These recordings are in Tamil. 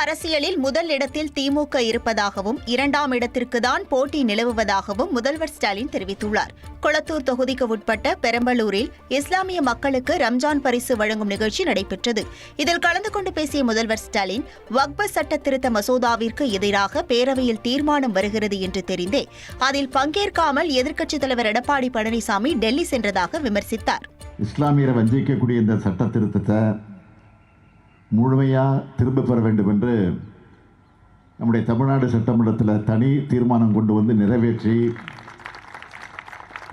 அரசியலில் முதல் இடத்தில் திமுக இருப்பதாகவும் 2ஆம் இடத்திற்கு தான் போட்டி நிலவுவதாகவும் முதல்வர் ஸ்டாலின் தெரிவித்துள்ளார். கொளத்தூர் தொகுதிக்கு உட்பட்ட பெரம்பலூரில் இஸ்லாமிய மக்களுக்கு ரம்ஜான் பரிசு வழங்கும் நிகழ்ச்சி நடைபெற்றது. இதில் கலந்து கொண்டு பேசிய முதல்வர் ஸ்டாலின், வக்ப சட்ட திருத்த மசோதாவிற்கு எதிராக பேரவையில் தீர்மானம் வருகிறது என்று தெரிந்தே அதில் பங்கேற்காமல் எதிர்க்கட்சித் தலைவர் எடப்பாடி பழனிசாமி டெல்லி சென்றதாக விமர்சித்தார். இஸ்லாமியரை வஞ்சிக்கக்கூடிய இந்த சட்ட திருத்தத்தை முழுமையாக திரும்ப பெற வேண்டும் என்று நம்முடைய தமிழ்நாடு சட்டமன்றத்தில் தனி தீர்மானம் கொண்டு வந்து நிறைவேற்றி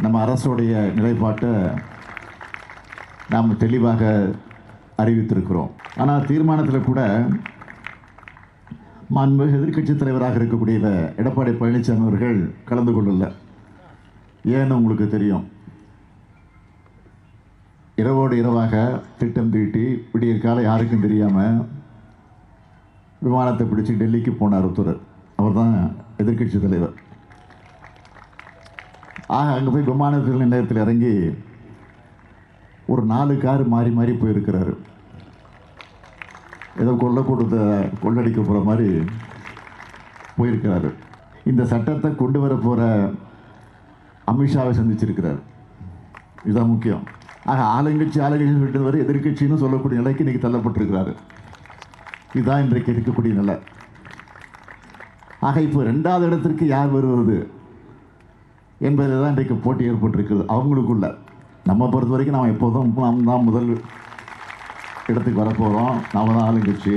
நம்ம அரசுடைய நிலைப்பாட்டை நாம் தெளிவாக அறிவித்திருக்கிறோம். ஆனால் தீர்மானத்தில் கூட மாண்புமிகு எதிர்க்கட்சித் தலைவராக இருக்கக்கூடிய எடப்பாடி பழனிசாமி அவர்கள் கலந்து கொள்ளல. ஏன்னு உங்களுக்கு தெரியும். இரவோடு இரவாக திட்டம் தீட்டி விடியற் காலை யாருக்கும் தெரியாமல் விமானத்தை பிடிச்சி டெல்லிக்கு போனார் ஒருத்தர். அவர் தான் எதிர்க்கட்சி தலைவர். அங்கே போய் விமானத்தில் நிலையத்தில் இறங்கி ஒரு 4 கார் மாறி மாறி போயிருக்கிறாரு. ஏதோ கொள்ளடிக்க போகிற மாதிரி போயிருக்கிறாரு. இந்த சட்டத்தை கொண்டு வர போகிற அமித்ஷாவை சந்திச்சிருக்கிறார். இதுதான் முக்கியம். ஆளுங்கட்சி சொல்லிட்டு வர எதிர்கட்சின்னு சொல்லக்கூடிய நிலைக்கு இன்றைக்கி தள்ளப்பட்டிருக்கிறாரு. இதுதான் இன்றைக்கு இருக்கக்கூடிய நிலை. இப்போ 2வது இடத்திற்கு யார் வருவது என்பதில் தான் இன்றைக்கு போட்டி ஏற்பட்டிருக்கிறது அவங்களுக்குள்ள. நம்ம பொறுத்த வரைக்கும் நாம் எப்போதும் நாம் தான் முதல் இடத்துக்கு வரப்போகிறோம். நாம் தான் ஆளுங்கட்சி.